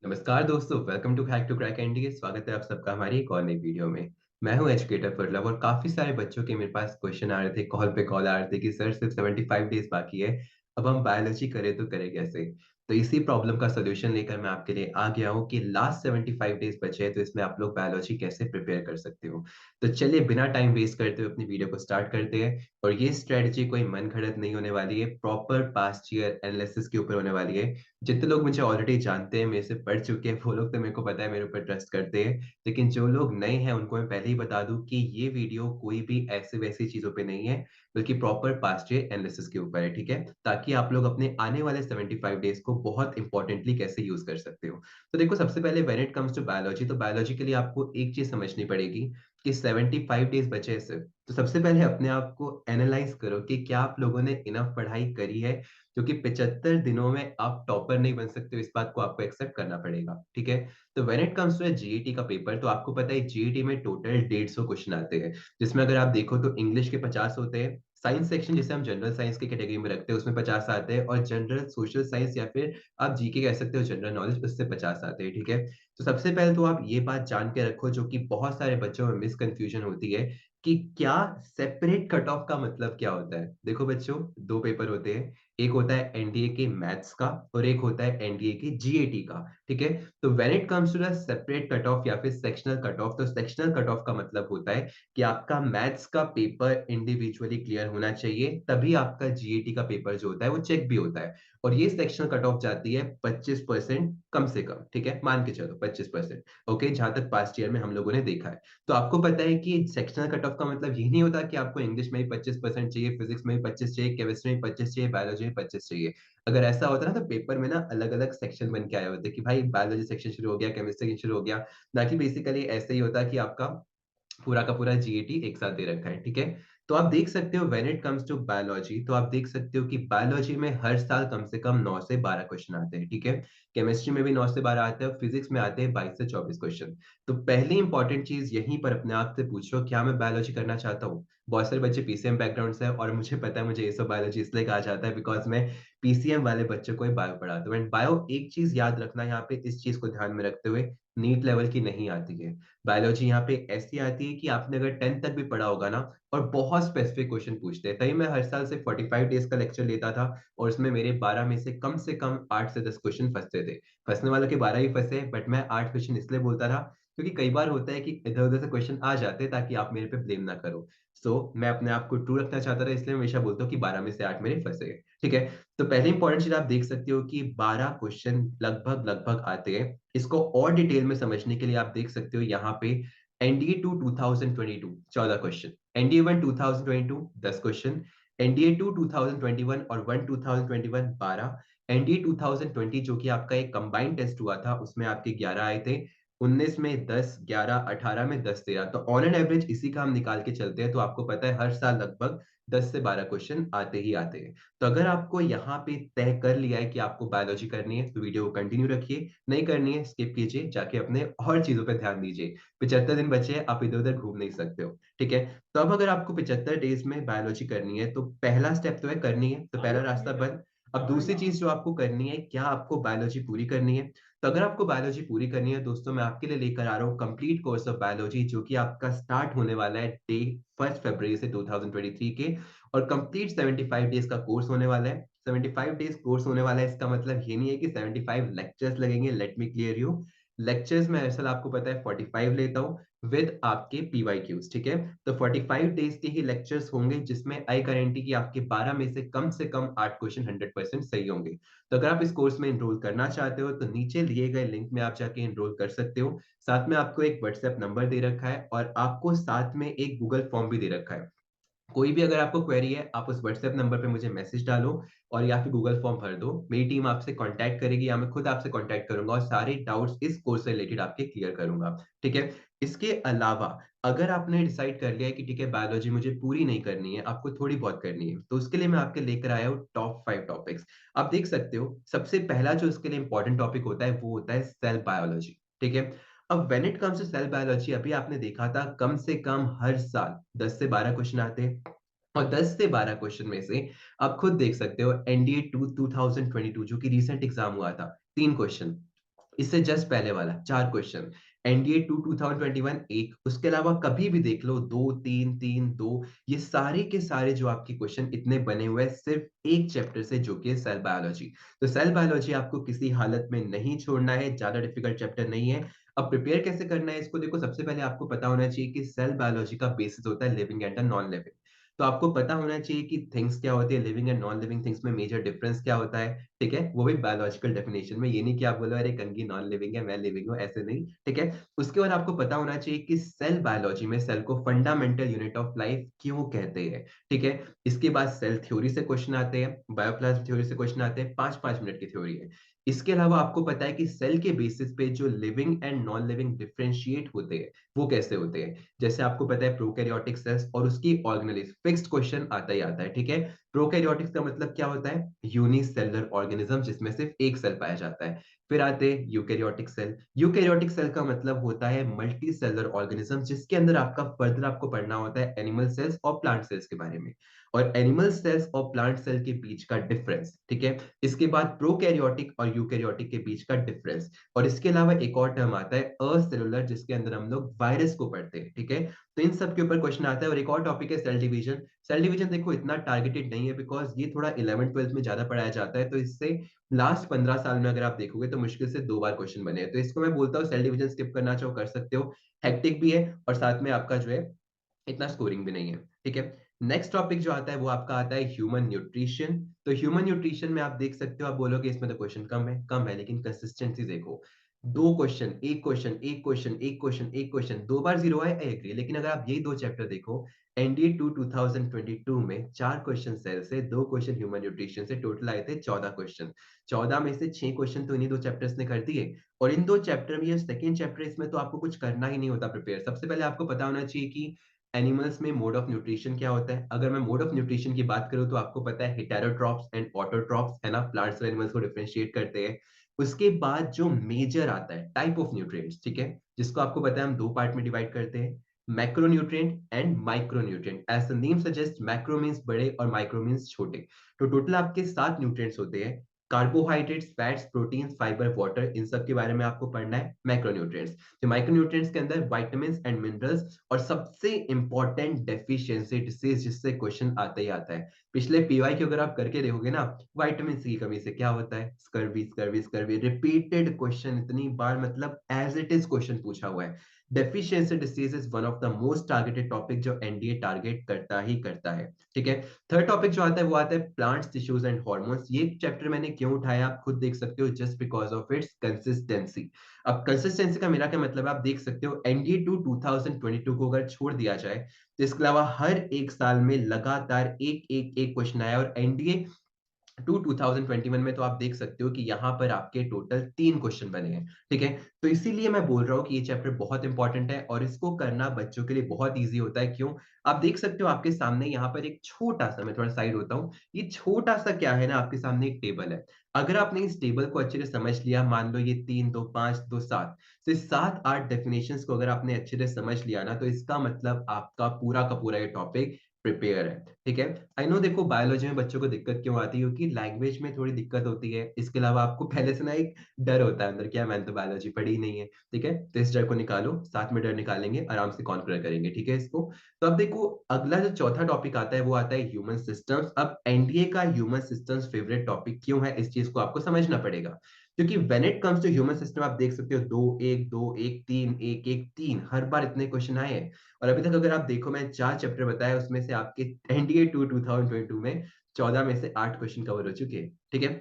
नमस्कार दोस्तों, welcome to hack to crack NDA. स्वागत है आप सबका हमारी एक और नई वीडियो में। मैं हूं एजुकेटर फॉर लव और काफी सारे बच्चों के मेरे पास क्वेश्चन आ रहे थे, कॉल पे कॉल आ रहे थे कि सर सिर्फ 75 डेज बाकी है, अब हम बायोलॉजी करें तो करें कैसे। तो इसी प्रॉब्लम का सोल्यूशन लेकर मैं आपके लिए आ गया हूं कि लास्ट 75 डेज बचे हैं, तो इसमें आप लोग बायोलॉजी कैसे प्रिपेयर कर सकते हो। तो चलिए बिना टाइम वेस्ट करते हुए अपनी वीडियो को स्टार्ट करते हैं। और ये स्ट्रेटजी कोई मन घड़त नहीं होने वाली है, प्रॉपर पास्ट ईयर एनालिसिस के ऊपर होने वाली है। जितने लोग मुझे ऑलरेडी जानते हैं, मेरे से पढ़ चुके हैं, वो लोग तो मेरे को पता है, मेरे ऊपर ट्रस्ट करते हैं। लेकिन जो लोग नए हैं उनको मैं पहले ही बता दूं कि ये वीडियो कोई भी ऐसे वैसी चीजों पे नहीं है, बल्कि प्रॉपर पास्ट ईयर एनालिसिस के ऊपर है, ठीक है। ताकि आप लोग अपने आने वाले 75 डेज को बहुत इंपॉर्टेंटली कैसे यूज कर सकते हो। तो देखो, सबसे पहले when it comes to biology, तो बायोलॉजी के लिए आपको एक चीज समझनी पड़ेगी कि 75 डेज बचे हैं सिर्फ। तो सबसे पहले अपने आप को एनालाइज करो कि क्या आप लोगों ने इनफ पढ़ाई करी है, क्योंकि 75 दिनों में आप टॉपर नहीं बन सकते हो, इस बात को आपको एक्सेप्ट करना पड़ेगा, ठीक है। तो when it comes to GET का पेपर, तो आपको पता है जीईटी में टोटल 150 क्वेश्चन आते हैं, जिसमें अगर आप देखो तो इंग्लिश के 50 होते हैं, साइंस सेक्शन जिसे हम जनरल साइंस की कैटेगरी में रखते हैं उसमें 50 आते हैं, और जनरल सोशल साइंस या फिर आप जीके कह सकते हो जनरल नॉलेज, उससे 50 आते हैं, ठीक है। तो सबसे पहले तो आप ये बात जान के रखो, जो कि बहुत सारे बच्चों में मिसकंफ्यूजन होती है, कि क्या सेपरेट कट ऑफ का मतलब क्या होता है। देखो बच्चों, दो पेपर होते हैं, एक होता है एनडीए के मैथ्स का और एक होता है एनडीए के जीएटी का, ठीक है। तो when it comes to the separate cut off या फिर सेक्शनल कट ऑफ, तो सेक्शनल कट ऑफ का मतलब होता है कि आपका मैथ्स का पेपर इंडिविजुअली क्लियर होना चाहिए, तभी आपका जीएटी का पेपर जो होता है वो चेक भी होता है। और ये सेक्शनल कट ऑफ जाती है 25% कम से कम, ठीक है, मान के चलो 25%। ओके, जहां तक पास्ट ईयर में हम लोगों ने देखा है। तो आपको पता है कि सेक्शनल कट ऑफ का मतलब ये नहीं होता कि आपको इंग्लिश में ही 25% चाहिए, फिजिक्स में ही 25 चाहिए, केमिस्ट्री में 25 चाहिए, बायोलॉजी में 25 चाहिए। अगर ऐसा होता ना, तो पेपर में ना अलग अलग सेक्शन बन के आए होते कि भाई बायोलॉजी सेक्शन शुरू हो गया, केमिस्ट्री शुरू हो गया। ना कि बेसिकली ऐसे ही होता कि आपका पूरा का पूरा जीएटी एक साथ दे रखा है, ठीक है। तो आप देख सकते हो when it comes to biology, तो आप देख सकते हो कि बायोलॉजी में हर साल कम से कम 9 से 12 क्वेश्चन आते हैं, ठीक है। केमिस्ट्री में भी 9 से 12 आते हैं, फिजिक्स में आते हैं 22 से 24 क्वेश्चन। तो पहली इंपॉर्टेंट चीज यहीं पर अपने आप से पूछो, क्या मैं बायोलॉजी करना चाहता हूँ। बहुत सारे बच्चे पीसीएम बैकग्राउंड से हैं, और मुझे पता है, मुझे ये सब बायोलॉजी इसलिए कहा जाता है बिकॉज मैं पीसीएम वाले बच्चों को ही बायो पढ़ाता हूँ। एंड बायो, एक चीज याद रखना यहाँ पे, इस चीज को ध्यान में रखते हुए, नीट लेवल की नहीं आती है बायोलॉजी। यहाँ पे ऐसी आती है कि आपने अगर 10th तक भी पढ़ा होगा ना, और बहुत स्पेसिफिक क्वेश्चन पूछते हैं, तभी मैं हर साल से 45 डेज का लेक्चर लेता था, और उसमें मेरे 12 में से कम 8 से 10 क्वेश्चन फंसते थे। फंसने वालों के 12 ही फंसे, बट मैं 8 क्वेश्चन इसलिए बोलता था क्योंकि कई बार होता है कि इधर उधर से क्वेश्चन आ जाते हैं, ताकि आप मेरे पे ब्लेम ना करो। मैं अपने आप को ट्रू रखना चाहता था, इसलिए मैं हमेशा बोलता हूँ कि 12 में से 8 मेरे फंसे हैं, ठीक है। तो पहली इंपॉर्टेंट चीज आप देख सकते हो कि 12 क्वेश्चन लगभग लगभग आते हैं। इसको और डिटेल में समझने के लिए आप देख सकते हो यहाँ पे NDA to 2022 14 question, NDA one 2022 10 question, NDA to 2021 और वन 2021 12, एनडीए 2020 जो कि आपका एक कंबाइंड टेस्ट हुआ था, उसमें आपके 11 आए थे, 19 में 10, 11, 18 में 10, 13। तो ऑन एन एवरेज इसी का हम निकाल के चलते हैं, तो आपको पता है हर साल लगभग 10 से 12 क्वेश्चन आते ही आते हैं। तो अगर आपको यहाँ पे तय कर लिया है कि आपको बायोलॉजी करनी है, तो वीडियो को कंटिन्यू रखिए, नहीं करनी है स्किप कीजिए, जाके अपने और चीजों पर ध्यान दीजिए। 75 दिन बचे हैं, आप इधर उधर घूम नहीं सकते हो, ठीक है। तो अब अगर आपको 75 डेज में बायोलॉजी करनी है, तो पहला स्टेप तो है करनी है, तो पहला रास्ता बंद। अब दूसरी चीज जो आपको करनी है, क्या आपको बायोलॉजी पूरी करनी है। तो अगर आपको बायोलॉजी पूरी करनी है दोस्तों, मैं आपके लिए लेकर आ रहा हूँ कंप्लीट कोर्स ऑफ बायोलॉजी, जो कि आपका स्टार्ट होने वाला है डे 1 फरवरी से 2023 के। और कंप्लीट 75 डेज का कोर्स होने वाला है। 75 डेज कोर्स होने वाला है, इसका मतलब ये नहीं है कि 75 लेक्चर्स लगेंगे, let me clear you. Lectures में असल आपको पता है 45 लेता हूँ, विद आपके पीवाईक्यूज, ठीक है। तो 45 डेज के ही लेक्चर्स होंगे, जिसमें आई गारंटी कि आपके 12 में से कम 8 क्वेश्चन 100% सही होंगे। तो अगर आप इस कोर्स में एनरोल करना चाहते हो, तो नीचे दिए गए लिंक में आप जाके एनरोल कर सकते हो। साथ में आपको एक व्हाट्सएप नंबर दे रखा है, और आपको साथ में एक गूगल फॉर्म भी दे रखा है। कोई भी अगर आपको क्वेरी है, आप उस व्हाट्सएप नंबर पे मुझे मैसेज डालो, और या फिर गूगल फॉर्म भर दो। मेरी टीम आपसे कांटेक्ट करेगी, या मैं खुद आपसे कांटेक्ट करूंगा, और सारे डाउट्स इस कोर्स से रिलेटेड आपके क्लियर करूंगा, ठीक है। इसके अलावा अगर आपने डिसाइड कर लिया है कि ठीक है बायोलॉजी मुझे पूरी नहीं करनी है, आपको थोड़ी बहुत करनी है, तो उसके लिए मैं आपके लेकर आया हूँ टॉप 5 टॉपिक्स। आप देख सकते हो, सबसे पहला जो इसके लिए इंपॉर्टेंट टॉपिक होता है, वो होता है सेल बायोलॉजी, ठीक है। अब when it comes to cell biology, अभी आपने देखा था कम से कम हर साल 10 से 12 क्वेश्चन आते हैं, और 10 से 12 क्वेश्चन में से आप खुद देख सकते हो एनडीए टू 2022 जो कि रिसेंट एग्जाम हुआ था, 3 क्वेश्चन। इससे जस्ट पहले वाला 4 क्वेश्चन, एनडीए 2 2021 1, उसके अलावा कभी भी देख लो 2 3 3 2, ये सारे के सारे जो आपके क्वेश्चन इतने बने हुए हैं सिर्फ एक चैप्टर से, जो कि है सेल बायोलॉजी। तो सेल बायोलॉजी आपको किसी हालत में नहीं छोड़ना है, ज्यादा डिफिकल्ट चैप्टर नहीं है। अब प्रिपेयर कैसे करना है इसको देखो, सबसे पहले आपको पता होना चाहिए कि सेल बायोलॉजी का बेसिस होता है लिविंग एंड नॉन लिविंग। तो आपको पता होना चाहिए कि थिंग्स क्या होती है, living and non living things में मेजर डिफरेंस क्या होता है, ठीक है? वो भी बायोलॉजिकल डेफिनेशन में, ये नहीं कि आप बोलो अरे कंघी नॉन लिविंग है, मैं लिविंग हूँ, ऐसे नहीं, ठीक है? उसके बाद आपको पता होना चाहिए कि सेल बायोलॉजी में सेल को फंडामेंटल यूनिट ऑफ लाइफ क्यों कहते हैं, ठीक है? इसके बाद सेल थ्योरी से क्वेश्चन आते हैं, बायोप्लाज्म थ्योरी से क्वेश्चन आते हैं, 5-5 मिनट की थ्योरी है। इसके अलावा आपको पता है कि सेल के बेसिस पे जो living and non living differentiate होते हैं, वो कैसे होते हैं? जैसे आपको पता है प्रोकैरियोटिक सेल्स और उसकी ऑर्गेनेलिस, फिक्स्ड क्वेश्चन आता ही आता है, ठीक है? प्रोकैरियोटिक्स का मतलब क्या होता है? यूनिसेलुलर ऑर्गेनिज्म जिसमें सिर्फ एक सेल पाया जाता है। फिर आते हैं यूकैरियोटिक सेल। यूकैरियोटिक सेल का मतलब होता है मल्टी सेलुलर ऑर्गेनिज्म, जिसके अंदर आपका फर्दर आपको पढ़ना होता है एनिमल सेल्स और प्लांट सेल्स के बारे में, और एनिमल सेल्स और प्लांट सेल के बीच का डिफरेंस, ठीक है? इसके बाद प्रोकैरियोटिक और यूकैरियोटिक के बीच का डिफरेंस, और इसके अलावा एक और टर्म आता है असेलुलर, जिसके अंदर हम लोग वायरस को पढ़ते हैं, ठीक है? तो इन सब के ऊपर क्वेश्चन आता है। और एक और टॉपिक है सेल डिवीजन। सेल डिवीजन देखो इतना टारगेटेड नहीं है, बिकॉज़ ये थोड़ा 11th-12th में ज़्यादा पढ़ाया जाता है, तो इससे लास्ट 15 साल में अगर आप देखोगे तो मुश्किल से 2 बार क्वेश्चन बने हैं। तो इसको मैं बोलता हूँ सेल डिवीजन स्किप करना चाहो कर सकते हो। हेक्टिक भी है और साथ में आपका जो है इतना स्कोरिंग भी नहीं है, ठीक है? नेक्स्ट टॉपिक जो आता है वो आपका आता है ह्यूमन न्यूट्रिशन। तो ह्यूमन न्यूट्रिशन में आप देख सकते हो, आप बोलोगे इसमें तो क्वेश्चन कम है, लेकिन कंसिस्टेंसी देखो। 2 question, 1 question, 1 question, 1 question, 1 question, 2 बार 0 आए, आई एग्री। लेकिन अगर आप यही 2 चैप्टर देखो, एनडीए 2 2022 में 4 क्वेश्चन सेल से, 2 क्वेश्चन ह्यूमन न्यूट्रिशन से, टोटल आए थे 14 क्वेश्चन। 14 में से 6 क्वेश्चन तो इन्हीं 2 चैप्टर्स ने कर दिए, और इन 2 चैप्टर में, ये सेकंड चैप्टर है, इसमें तो आपको कुछ करना ही नहीं होता प्रिपेयर। सबसे पहले आपको पता होना चाहिए कि एनिमल्स में मोड ऑफ न्यूट्रिशन क्या होता है। अगर मैं मोड ऑफ न्यूट्रिशन की बात करूं तो आपको पता है हेटेरोट्रॉप्स एंड ऑटोट्रॉप्स, है ना? प्लांट्स और एनिमल्स को डिफरेंशिएट करते हैं। उसके बाद जो मेजर आता है टाइप ऑफ न्यूट्रिएंट्स, ठीक है? जिसको आपको पता है हम 2 पार्ट में डिवाइड करते हैं, macronutrient and micronutrient. As the name suggest, macro means बड़े और माइक्रो मीन्स छोटे। तो टोटल आपके 7 न्यूट्रिएंट्स होते हैं। Carbohydrates, fats, proteins, fibre, water, इन सब के बारे में आपको पढ़ना है, मैक्रोन्यूट्रिएंट्स। तो माइक्रोन्यूट्रिएंट्स के अंदर विटामिन्स एंड मिनरल्स, और सबसे इंपॉर्टेंट डेफिशिएंसी डिसीज, जिससे क्वेश्चन आता ही आता है। पिछले पीवाई की अगर आप करके देखोगे ना, विटामिन सी की कमी से क्या होता है? Scurvy, scurvy, scurvy, repeated question इतनी बार, मतलब एज इट इज क्वेश्चन पूछा हुआ है। Deficiency disease is one of the most targeted topic जो एनडीए टारगेट करता ही करता है, ठीक है? थर्ड टॉपिक जो आता है वो आता है प्लांट्स, टिश्यूज एंड हार्मोन्स। ये चैप्टर मैंने क्यों उठाया आप खुद देख सकते हो, just because of its consistency. अब कंसिस्टेंसी का मेरा क्या मतलब है, आप देख सकते हो एनडीए 2 2022 को अगर छोड़ दिया जाए, तो इसके अलावा हर एक साल में लगातार एक क्वेश्चन आया, और एनडीए 2021 में तो आप देख सकते हो कि यहाँ पर आपके टोटल 3 क्वेश्चन बने हैं, ठीक है? तो इसीलिए मैं बोल रहा हूँ कि ये चैप्टर बहुत इंपॉर्टेंट है, और इसको करना बच्चों के लिए बहुत ईज़ी होता है। क्यों? आप देख सकते हो आपके सामने यहाँ पर एक छोटा-सा, मैं थोड़ा साइड होता हूँ, ये छोटा-सा क्या है ना, आपके सामने एक टेबल है। अगर आपने इस टेबल को अच्छे से समझ लिया, मान लो ये 3, 2, 5, 2, 7, तो इस 7-8 डेफिनिशंस को अगर आपने अच्छे से समझ लिया ना, तो इसका मतलब आपका पूरा का पूरा ये टॉपिक प्रिपेयर है, ठीक है? आई नो, देखो बायोलॉजी में बच्चों को दिक्कत क्यों आती है, क्योंकि लैंग्वेज में थोड़ी दिक्कत होती है। इसके अलावा आपको पहले से ना एक डर होता है अंदर, क्या मैंने तो बायोलॉजी पढ़ी ही नहीं है, ठीक है? तो इस डर को निकालो, साथ में डर निकालेंगे, आराम से कॉन्कर करेंगे, ठीक है इसको? तो अब देखो, अगला जो चौथा टॉपिक आता है वो आता है ह्यूमन सिस्टम्स। अब एनडीए का ह्यूमन सिस्टम्स फेवरेट टॉपिक क्यों है, इस चीज को आपको समझना पड़ेगा। क्योंकि when it comes to human system, आप देख सकते हो 2-1, 2-1, 3-1, 1-3, हर बार इतने क्वेश्चन आए हैं। और अभी तक अगर आप देखो, मैंने 4 चैप्टर बताए, उसमें से आपके एनडीए 2 2022 में 14 में से 8 क्वेश्चन कवर हो चुके हैं, ठीक है?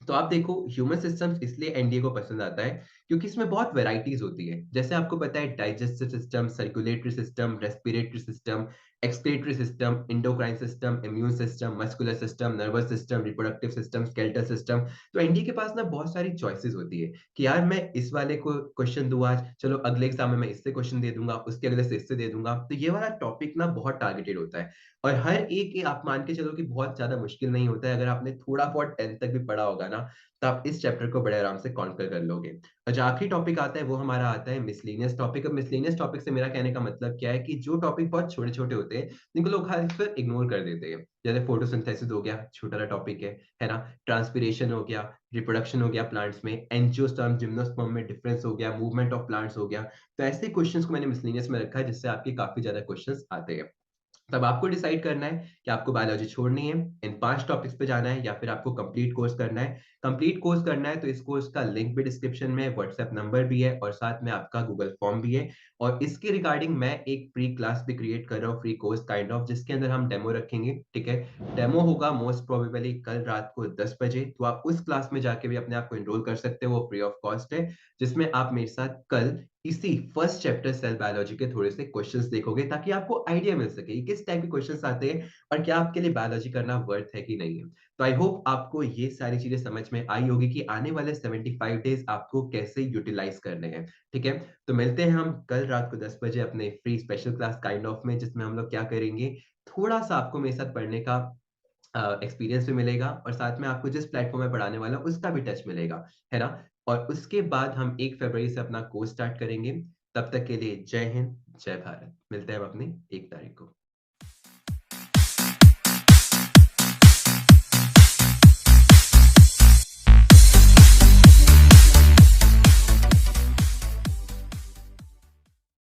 तो आप देखो, ह्यूमन सिस्टम्स इसलिए एनडीए को पसंद आता है क्योंकि इसमें बहुत वैराइटीज होती है। जैसे आपको पता है digestive system, circulatory system, respiratory system, excretory system, endocrine system, immune system, muscular system, nervous system, reproductive system, skeletal system. तो एनडीए के पास ना बहुत सारी चॉइसेस होती है कि यार मैं इस वाले को क्वेश्चन दूं आज, चलो अगले एग्जाम में मैं इससे क्वेश्चन दे दूंगा, उसके अगले से इससे दे दूंगा। तो ये वाला टॉपिक ना बहुत टारगेटेड होता है, और हर एक आप मान के चलो कि बहुत ज्यादा मुश्किल नहीं होता है। अगर आपने थोड़ा बहुत 10th तक भी पढ़ा होगा ना, तो आप इस चैप्टर को बड़े आराम से कॉन्कर कर लोगे। और जो आखिरी टॉपिक आता है वो हमारा आता है मिसलेनियस टॉपिक। अब मिसलेनियस टॉपिक से मेरा कहने का मतलब क्या है कि जो टॉपिक बहुत छोटे-छोटे होते हैं, जिनको लोग खासकर इग्नोर कर देते हैं। जैसे फोटोसिंथेसिस हो गया, छोटा-सा टॉपिक है ना? ट्रांसपिरेशन हो गया, रिप्रोडक्शन हो गया प्लांट्स में, एंजियोस्पर्म, जिम्नोस्पर्म में डिफरेंस हो गया, मूवमेंट ऑफ प्लांट्स हो गया। तो ऐसे क्वेश्चंस को मैंने मिसलेनियस में रखा है जिससे आपके काफ़ी ज़्यादा क्वेश्चंस आते हैं। तब आपको डिसाइड करना है कि आपको बायोलॉजी छोड़नी है, इन 5 टॉपिक्स पे जाना है या फिर आपको कंप्लीट कोर्स करना है। कंप्लीट कोर्स करना है तो इस कोर्स का लिंक भी डिस्क्रिप्शन में है, व्हाट्सएप नंबर भी है और साथ में आपका गूगल फॉर्म भी है। और इसके रिगार्डिंग मैं एक फ्री क्लास भी क्रिएट कर रहा हूँ, फ्री कोर्स काइंड ऑफ, जिसके अंदर हम डेमो रखेंगे, ठीक है? डेमो होगा मोस्ट प्रोबेबली कल रात को 10 बजे, तो आप उस क्लास में जाके भी अपने आप को एनरोल कर सकते हो, वो फ्री ऑफ कॉस्ट है, जिसमें आप मेरे साथ कल इसी फर्स्ट चैप्टर सेल बायोलॉजी के थोड़े से क्वेश्चंस देखोगे ताकि आपको आइडिया मिल सके कि किस टाइप के क्वेश्चंस आते हैं और क्या आपके लिए बायोलॉजी करना वर्थ है कि नहीं है। तो आई होप आपको ये सारी चीजें समझ में आई होगी कि आने वाले 75 डेज आपको कैसे यूटिलाइज करने हैं, ठीक है? तो मिलते हैं हम कल रात को 10 बजे अपने free special class kind of में, जिसमें हम लोग क्या करेंगे, थोड़ा सा आपको मेरे साथ पढ़ने का एक्सपीरियंस भी मिलेगा और साथ में आपको जिस प्लेटफ़ॉर्म में पढ़ाने वाला हूँ, उसका भी टच मिलेगा, है ना? और उसके बाद हम 1 फरवरी से अपना कोर्स स्टार्ट करेंगे। तब तक के लिए जय हिंद, जय भारत। मिलते हैं हम अपनी 1 तारीख को।